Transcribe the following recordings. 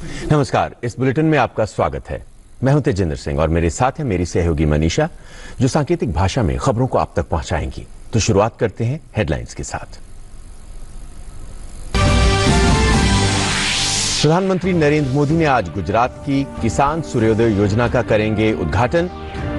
नमस्कार, इस बुलेटिन में आपका स्वागत है। मैं हूं तेजिंदर सिंह और मेरे साथ है मेरी सहयोगी मनीषा, जो सांकेतिक भाषा में खबरों को आप तक पहुंचाएंगी। तो शुरुआत करते हैं हेडलाइंस के साथ। प्रधानमंत्री नरेंद्र मोदी ने आज गुजरात की किसान सूर्योदय योजना का करेंगे उद्घाटन।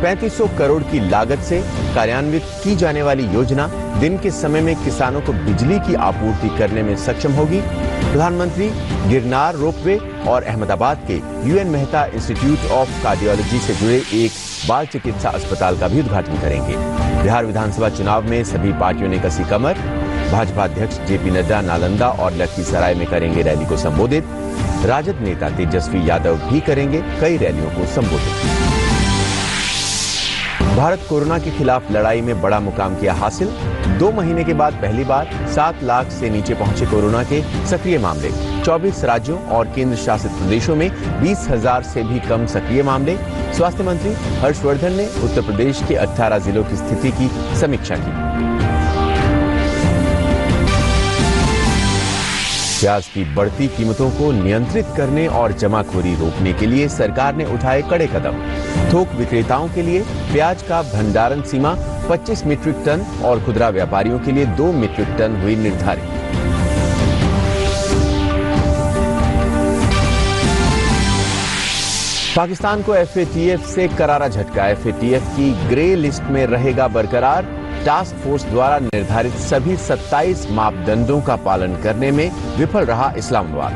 3500 करोड़ की लागत से कार्यान्वित की जाने वाली योजना दिन के समय में किसानों को बिजली की आपूर्ति करने में सक्षम होगी। प्रधानमंत्री गिरनार रोपवे और अहमदाबाद के UN Mehta institute of cardiology से जुड़े एक बाल चिकित्सा अस्पताल का भी उद्घाटन करेंगे। बिहार विधानसभा चुनाव में सभी पार्टियों ने कसी कमर। भाजपा अध्यक्ष जेपी नड्डा नालंदा और लखीसराय में करेंगे रैली को संबोधित। राजद नेता तेजस्वी यादव भी करेंगे कई रैलियों को संबोधित। भारत कोरोना के खिलाफ लड़ाई में बड़ा मुकाम किया हासिल। 2 महीने के बाद पहली बार 7 लाख से नीचे पहुंचे कोरोना के सक्रिय मामले। 24 राज्यों और केंद्र शासित प्रदेशों में 20,000 से भी कम सक्रिय मामले। स्वास्थ्य मंत्री हर्षवर्धन ने उत्तर प्रदेश के 18 जिलों की स्थिति की समीक्षा की। प्याज की बढ़ती कीमतों को नियंत्रित करने और जमाखोरी रोकने के लिए सरकार ने उठाए कड़े कदम। थोक विक्रेताओं के लिए प्याज का भंडारण सीमा 25 मीट्रिक टन और खुदरा व्यापारियों के लिए 2 मीट्रिक टन हुई निर्धारित। पाकिस्तान को एफएटीएफ से करारा झटका। एफएटीएफ की ग्रे लिस्ट में रहेगा बरकरार। टास्क फोर्स द्वारा निर्धारित सभी 27 मापदंडों का पालन करने में विफल रहा इस्लामाबाद।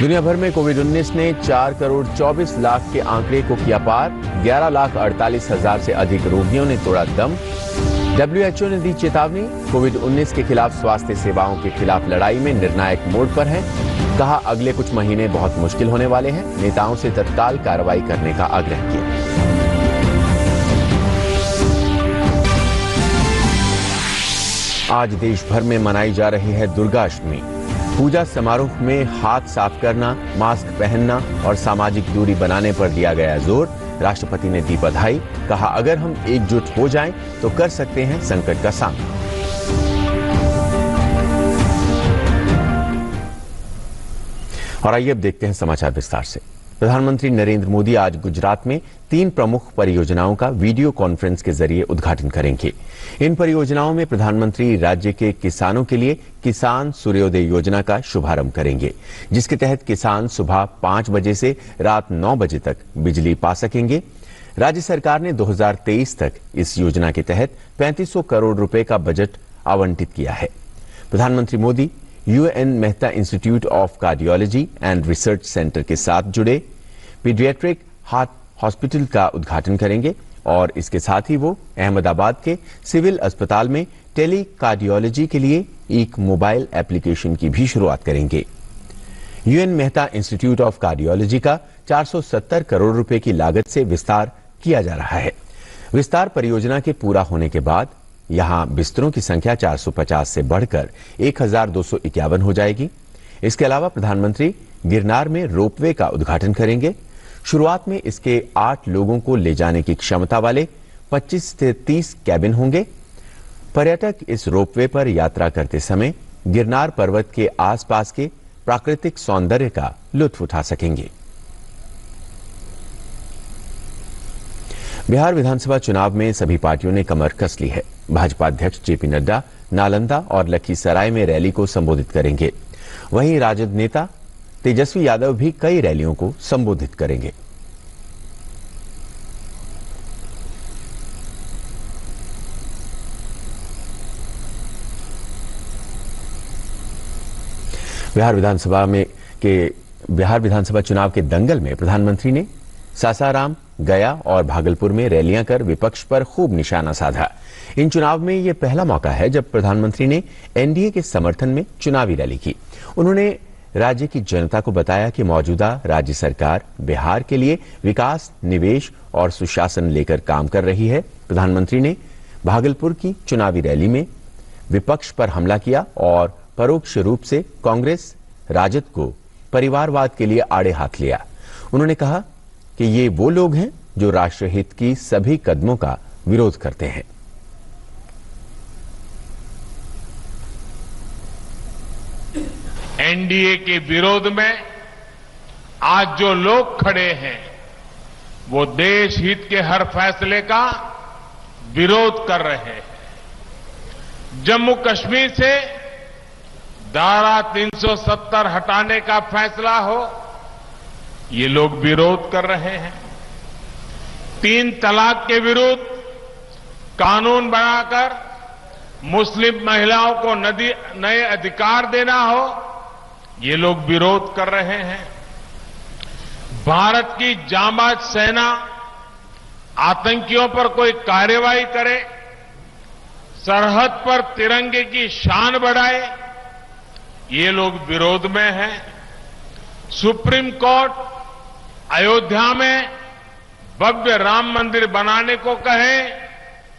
दुनिया भर में कोविड-19 ने 4 करोड़ 24 लाख के आंकड़े को किया पार। 11,48,000 से अधिक रोगियों ने तोड़ा दम। WHO ने दी चेतावनी। कोविड-19 के खिलाफ स्वास्थ्य सेवाओं के खिलाफ लड़ाई में निर्णायक मोड़ पर है। कहा अगले कुछ महीने बहुत मुश्किल होने वाले हैं। नेताओं से तत्काल कार्रवाई करने का आग्रह किया। आज देश भर में मनाई जा रही है दुर्गाष्टमी। पूजा समारोह में हाथ साफ करना, मास्क पहनना और सामाजिक दूरी बनाने पर दिया गया जोर। राष्ट्रपति ने दी बधाई। कहा अगर हम एकजुट हो जाएं तो कर सकते हैं संकट का सामना। और आइए अब देखते हैं समाचार विस्तार से। प्रधानमंत्री नरेंद्र मोदी आज गुजरात में 3 प्रमुख परियोजनाओं का वीडियो कॉन्फ्रेंस के जरिए उद्घाटन करेंगे। इन परियोजनाओं में प्रधानमंत्री राज्य के किसानों के लिए किसान सूर्योदय योजना का शुभारंभ करेंगे, जिसके तहत किसान सुबह 5 बजे से रात 9 बजे तक बिजली पा सकेंगे। राज्य सरकार ने 2023 तक इस योजना के तहत 3500 करोड़ रुपए का बजट आवंटित किया है। प्रधानमंत्री Modi UN Mehta institute of cardiology and research centre के साथ जुड़े पीडियाट्रिक हार्ट हॉस्पिटल का उद्घाटन करेंगे और इसके साथ ही वो अहमदाबाद के सिविल अस्पताल में टेली कार्डियोलॉजी के लिए एक मोबाइल एप्लीकेशन की भी शुरुआत करेंगे। UN Mehta institute of cardiology का 470 करोड़ रुपए की लागत से विस्तार किया जा रहा है। विस्तार परियोजना के पूरा होने के बाद यहां बिस्तरों की संख्या 450 से बढ़कर 1251 हो जाएगी। इसके अलावा प्रधानमंत्री गिरनार में रोपवे का उद्घाटन करेंगे। शुरुआत में इसके 8 लोगों को ले जाने की क्षमता वाले 25 से 30 कैबिन होंगे। पर्यटक इस रोपवे पर यात्रा करते समय गिरनार पर्वत के आसपास के प्राकृतिक सौंदर्य का लुत्फ उठा सकेंगे। बिहार विधानसभा चुनाव में सभी पार्टियों ने कमर कस ली है। भाजपा अध्यक्ष जेपी नड्डा नालंदा और लखीसराय में रैली को संबोधित करेंगे। वहीं राजद नेता तेजस्वी यादव भी कई रैलियों को संबोधित करेंगे। बिहार विधानसभा चुनाव के दंगल में प्रधानमंत्री ने सासाराम, गया और भागलपुर में रैलियां कर विपक्ष पर खूब निशाना साधा। इन चुनाव में यह पहला मौका है जब प्रधानमंत्री ने एनडीए के समर्थन में चुनावी रैली की। उन्होंने राज्य की जनता को बताया कि मौजूदा राज्य सरकार बिहार के लिए विकास, निवेश और सुशासन लेकर काम कर रही है। प्रधानमंत्री ने भागलपुर की चुनावी रैली में विपक्ष पर हमला किया और परोक्ष रूप से कांग्रेस, राजद को परिवारवाद के लिए आड़े हाथ लिया। उन्होंने कहा कि ये वो लोग हैं जो राष्ट्रहित की सभी कदमों का विरोध करते हैं। एनडीए के विरोध में आज जो लोग खड़े हैं वो देश हित के हर फैसले का विरोध कर रहे हैं। जम्मू कश्मीर से धारा 370 हटाने का फैसला हो, ये लोग विरोध कर रहे हैं। 3 तलाक के विरुद्ध कानून बनाकर मुस्लिम महिलाओं को नए अधिकार देना हो, ये लोग विरोध कर रहे हैं। भारत की जांबाज सेना आतंकियों पर कोई कार्रवाई करे, सरहद पर तिरंगे की शान बढ़ाए, ये लोग विरोध में हैं। सुप्रीम कोर्ट अयोध्या में भव्य राम मंदिर बनाने को कहे,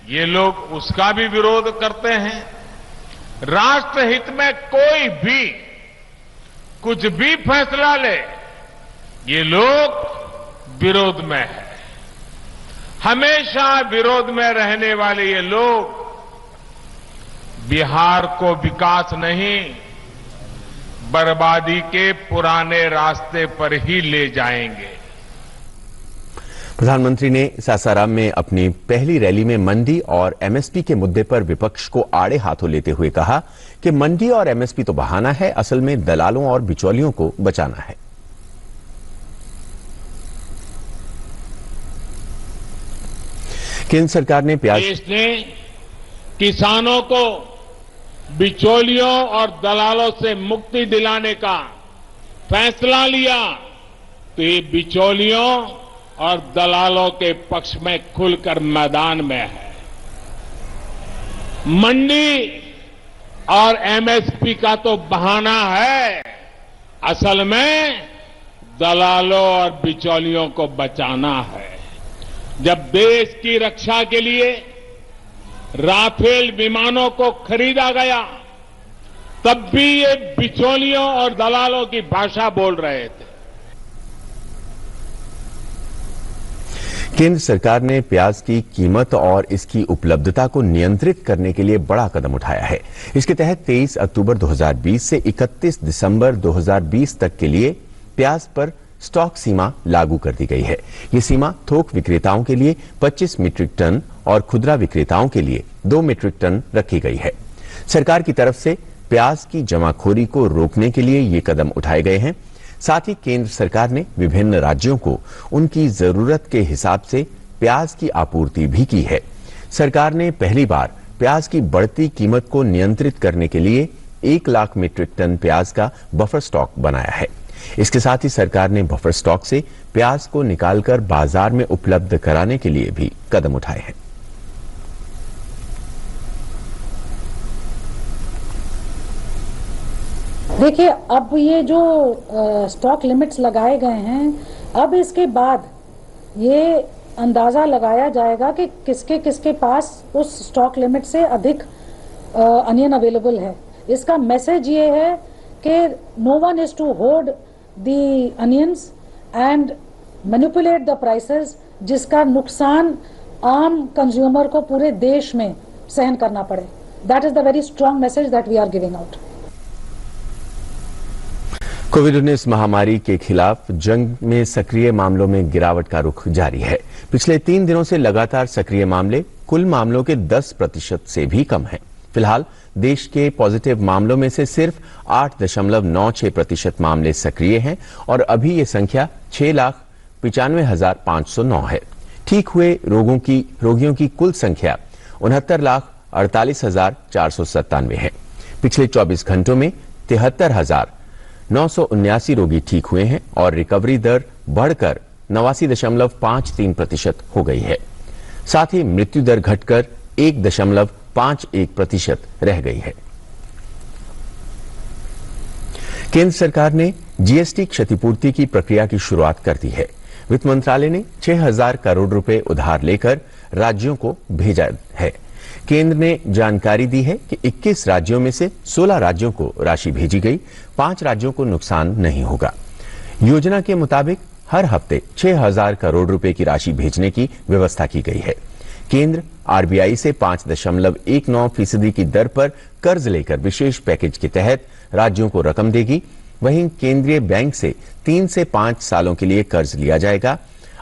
ये लोग उसका भी विरोध करते हैं। राष्ट्रहित में कोई भी कुछ भी फैसला ले, ये लोग विरोध में है। हमेशा विरोध में रहने वाले ये लोग बिहार को विकास नहीं, बर्बादी के पुराने रास्ते पर ही ले जाएंगे। प्रधानमंत्री ने सासाराम में अपनी पहली रैली में मंडी और एमएसपी के मुद्दे पर विपक्ष को आड़े हाथों लेते हुए कहा कि मंडी और एमएसपी तो बहाना है, असल में दलालों और बिचौलियों को बचाना है। केंद्र सरकार ने देश ने किसानों को बिचौलियों और दलालों से मुक्ति दिलाने का फैसला लिया, तो ये बिचौलियों और दलालों के पक्ष में खुलकर मैदान में है। मंडी और एमएसपी का तो बहाना है, असल में दलालों और बिचौलियों को बचाना है। जब देश की रक्षा के लिए राफेल विमानों को खरीदा गया, तब भी ये बिचौलियों और दलालों की भाषा बोल रहे थे। केंद्र सरकार ने प्याज की कीमत और इसकी उपलब्धता को नियंत्रित करने के लिए बड़ा कदम उठाया है। इसके तहत 23 अक्टूबर 2020 से 31 दिसंबर 2020 तक के लिए प्याज पर स्टॉक सीमा लागू कर दी गई है। ये सीमा थोक विक्रेताओं के लिए 25 मीट्रिक टन और खुदरा विक्रेताओं के लिए 2 मीट्रिक टन रखी गई है। सरकार की तरफ से प्याज की जमाखोरी को रोकने के लिए ये कदम उठाए गए हैं। साथ ही केंद्र सरकार ने विभिन्न राज्यों को उनकी जरूरत के हिसाब से प्याज की आपूर्ति भी की है। सरकार ने पहली बार प्याज की बढ़ती कीमत को नियंत्रित करने के लिए 1 लाख मीट्रिक टन प्याज का बफर स्टॉक बनाया है। इसके साथ ही सरकार ने बफर स्टॉक से प्याज को निकालकर बाजार में उपलब्ध कराने के लिए भी कदम उठाए हैं। देखिए, अब ये जो स्टॉक लिमिट्स लगाए गए हैं, अब इसके बाद ये अंदाजा लगाया जाएगा कि किसके किसके पास उस स्टॉक लिमिट से अधिक अनियन अवेलेबल है। इसका मैसेज ये है कि no one is to hold the onions and manipulate the prices, जिसका नुकसान आम कंज्यूमर को पूरे देश में सहन करना पड़े। That is the very strong message that we are giving out. कोविड-19 महामारी के खिलाफ जंग में सक्रिय मामलों में गिरावट का रुख जारी है। पिछले 3 दिनों से लगातार सक्रिय मामले कुल मामलों के 10% से भी कम हैं। फिलहाल देश के पॉजिटिव मामलों में से सिर्फ 8.96% मामले सक्रिय हैं और अभी ये संख्या 6,95,509 है। ठीक हुए रोगियों की कुल संख्या 69,48,497 है। पिछले 24 घंटों में 73,979 रोगी ठीक हुए हैं और रिकवरी दर बढ़कर 89.53% हो गई है। साथ ही मृत्यु दर घटकर 1.51% रह गई है। केंद्र सरकार ने जीएसटी क्षतिपूर्ति की प्रक्रिया की शुरुआत कर दी है। वित्त मंत्रालय ने 6,000 करोड़ रुपए उधार लेकर राज्यों को भेजा है। केंद्र ने जानकारी दी है कि 21 राज्यों में से 16 राज्यों को राशि भेजी गई, 5 राज्यों को नुकसान नहीं होगा। योजना के मुताबिक हर हफ्ते 6,000 करोड़ रुपए की राशि भेजने की व्यवस्था की गई है। केंद्र आरबीआई से 5.19% की दर पर कर्ज लेकर विशेष पैकेज के तहत राज्यों को रकम देगी। वहीं केंद्रीय बैंक से 3 से 5 सालों के लिए कर्ज लिया जाएगा।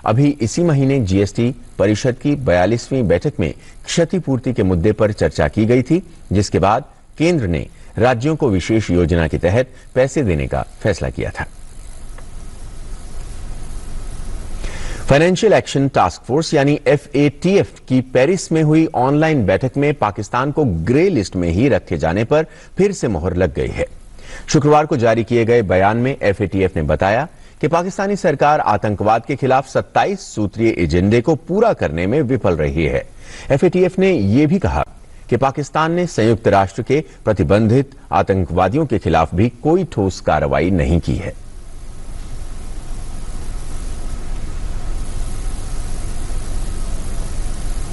अभी इसी महीने जीएसटी परिषद की 42वीं बैठक में क्षतिपूर्ति के मुद्दे पर चर्चा की गई थी, जिसके बाद केंद्र ने राज्यों को विशेष योजना के तहत पैसे देने का फैसला किया था। फाइनेंशियल एक्शन टास्क फोर्स यानी FATF की पेरिस में हुई ऑनलाइन बैठक में पाकिस्तान को ग्रे लिस्ट में ही रखे जाने पर फिर से मोहर लग गई है। शुक्रवार को जारी किए गए बयान में FATF ने बताया कि पाकिस्तानी सरकार आतंकवाद के खिलाफ 27 सूत्रीय एजेंडे को पूरा करने में विफल रही है। FATF ने यह भी कहा कि पाकिस्तान ने संयुक्त राष्ट्र के प्रतिबंधित आतंकवादियों के खिलाफ भी कोई ठोस कार्रवाई नहीं की है।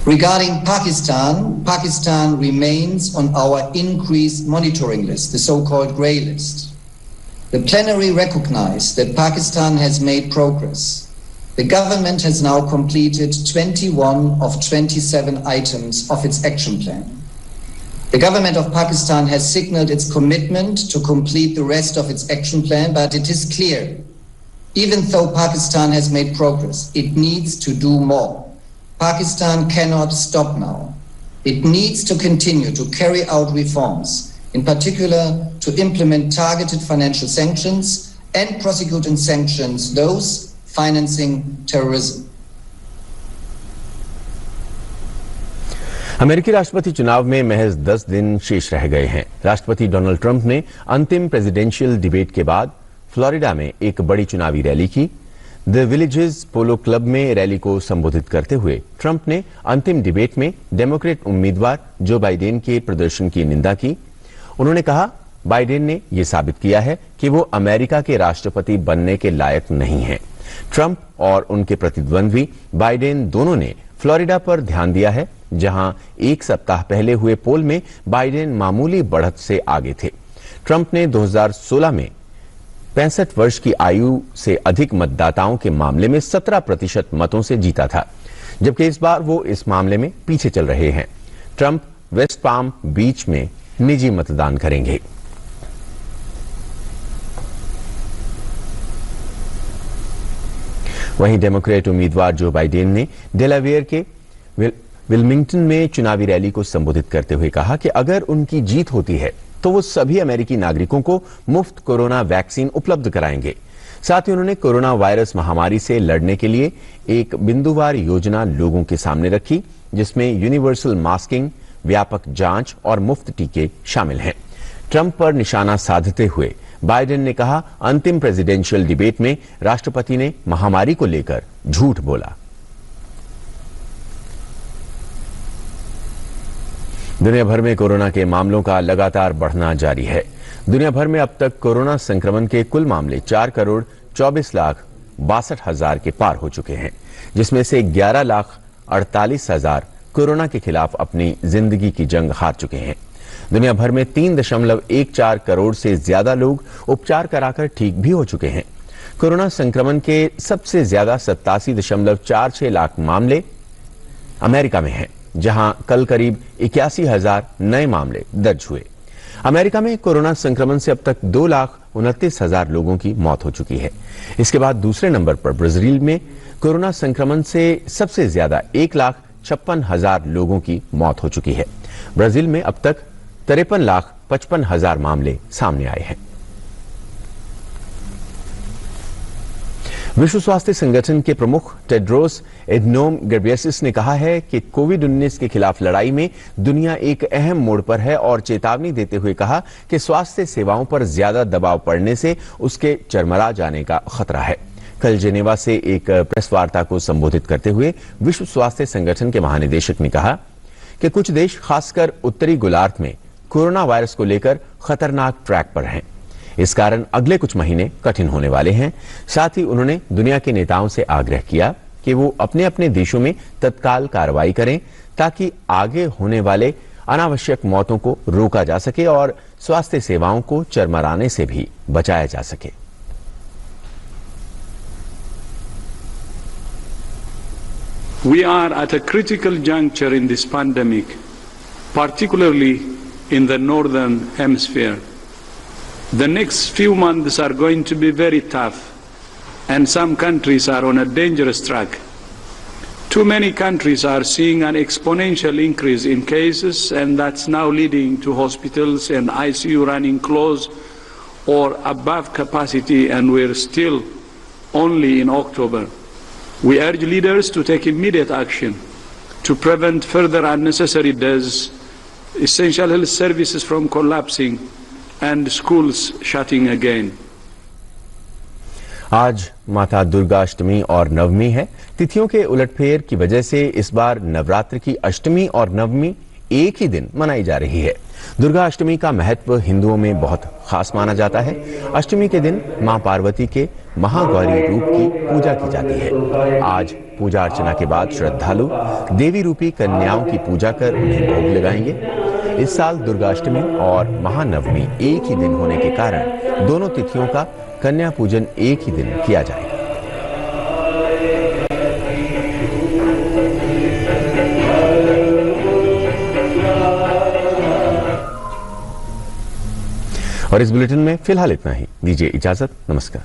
Regarding Pakistan, Pakistan remains on our increased monitoring list, the so-called grey list. The plenary recognized that Pakistan has made progress. The government has now completed 21 of 27 items of its action plan. The government of Pakistan has signaled its commitment to complete the rest of its action plan, but it is clear, even though Pakistan has made progress, it needs to do more. Pakistan cannot stop now. It needs to continue to carry out reforms, in particular to implement targeted financial sanctions and prosecute and sanction those financing terrorism. अमेरिकी राष्ट्रपति चुनाव में महज 10 दिन शेष रह गए हैं। राष्ट्रपति डोनाल्ड ट्रंप ने अंतिम प्रेसिडेंशियल डिबेट के बाद फ्लोरिडा में एक बड़ी चुनावी रैली की। द विलेजेस पोलो क्लब में रैली को संबोधित करते हुए ट्रंप ने अंतिम डिबेट में डेमोक्रेट उम्मीदवार जो बाइडेन के प्रदर्शन की निंदा की। उन्होंने कहा, बाइडेन ने यह साबित किया है कि वो अमेरिका के राष्ट्रपति बनने के लायक नहीं हैं। ट्रंप और उनके प्रतिद्वंद्वी बाइडेन दोनों ने फ्लोरिडा पर ध्यान दिया है, जहां एक सप्ताह पहले हुए पोल में बाइडेन मामूली बढ़त से आगे थे। ट्रंप ने 2016 में 65 वर्ष की आयु से अधिक मतदाताओं के मामले में 17% मतों से जीता था, जबकि इस बार वो इस मामले में पीछे चल रहे हैं। ट्रंप वेस्ट पाम बीच में निजी मतदान करेंगे। वहीं डेमोक्रेट उम्मीदवार जो बाइडेन ने डेलावेयर के विल्मिंगटन में चुनावी रैली को संबोधित करते हुए कहा कि अगर उनकी जीत होती है तो वो सभी अमेरिकी नागरिकों को मुफ्त कोरोना वैक्सीन उपलब्ध कराएंगे। साथ ही उन्होंने कोरोना वायरस महामारी से लड़ने के लिए एक बिंदुवार योजना लोगों के सामने रखी, जिसमें यूनिवर्सल मास्किंग, व्यापक जांच और मुफ्त टीके शामिल हैं। ट्रंप पर निशाना साधते हुए बाइडेन ने कहा, अंतिम प्रेसिडेंशियल डिबेट में राष्ट्रपति ने महामारी को लेकर झूठ बोला। दुनिया भर में कोरोना के मामलों का लगातार बढ़ना जारी है। दुनिया भर में अब तक कोरोना संक्रमण के कुल मामले 4,24,62,000 के पार हो चुके हैं, जिसमें से 11,48,000 कोरोना के खिलाफ अपनी जिंदगी की जंग हार चुके हैं। दुनिया भर में 3.14 करोड़ से ज्यादा लोग उपचार कराकर ठीक भी हो चुके हैं। कोरोना संक्रमण के सबसे ज्यादा 87.46 लाख मामले अमेरिका में हैं, जहां कल करीब 81,000 नए मामले दर्ज हुए। अमेरिका में कोरोना संक्रमण से अब तक 2,29,000 लोगों की मौत हो चुकी है। इसके बाद दूसरे नंबर पर ब्राजील में कोरोना संक्रमण से सबसे ज्यादा 1,56,000 लोगों की मौत हो चुकी है। ब्राजील में अब तक 53,55,000 मामले सामने आए हैं। विश्व स्वास्थ्य संगठन के प्रमुख टेड्रोस एडनोम गेब्रेयेसस ने कहा है कि कोविड-19 के खिलाफ लड़ाई में दुनिया एक अहम मोड़ पर है और चेतावनी देते हुए कहा कि स्वास्थ्य सेवाओं पर ज्यादा दबाव पड़ने से उसके चरमरा जाने का खतरा है। कल जेनेवा से एक प्रेस वार्ता को संबोधित करते हुए विश्व स्वास्थ्य संगठन के महानिदेशक ने कहा कि कुछ देश, खासकर उत्तरी गोलार्ध में कोरोना वायरस को लेकर खतरनाक ट्रैक पर हैं। इस कारण अगले कुछ महीने कठिन होने वाले हैं। साथ ही उन्होंने दुनिया के नेताओं से आग्रह किया कि वो अपने अपने देशों में तत्काल कार्रवाई करें, ताकि आगे होने वाले अनावश्यक मौतों को रोका जा सके और स्वास्थ्य सेवाओं को चरमराने से भी बचाया जा सके। We are at a critical juncture in this pandemic, particularly in the northern hemisphere. The next few months are going to be very tough, and some countries are on a dangerous track. Too many countries are seeing an exponential increase in cases, and that's now leading to hospitals and ICU running close or above capacity, and we're still only in October. We urge leaders to take immediate action to prevent further unnecessary deaths, essential health services from collapsing, and schools shutting again. आज माता दुर्गा अष्टमी और नवमी है। तिथियों के उलटफेर की वजह से इस बार नवरात्र की अष्टमी और नवमी एक ही दिन मनाई जा रही है। दुर्गा अष्टमी का महत्व हिंदुओं में बहुत खास माना जाता है। अष्टमी के दिन मां पार्वती के महागौरी रूप की पूजा की जाती है। आज पूजा अर्चना के बाद श्रद्धालु देवी रूपी कन्याओं की पूजा कर उन्हें भोग लगाएंगे। इस साल दुर्गा अष्टमी और महानवमी एक ही दिन होने के कारण दोनों तिथियों का कन्या पूजन एक ही दिन किया जाएगा। और इस बुलेटिन में फिलहाल इतना ही। दीजिए इजाजत। नमस्कार।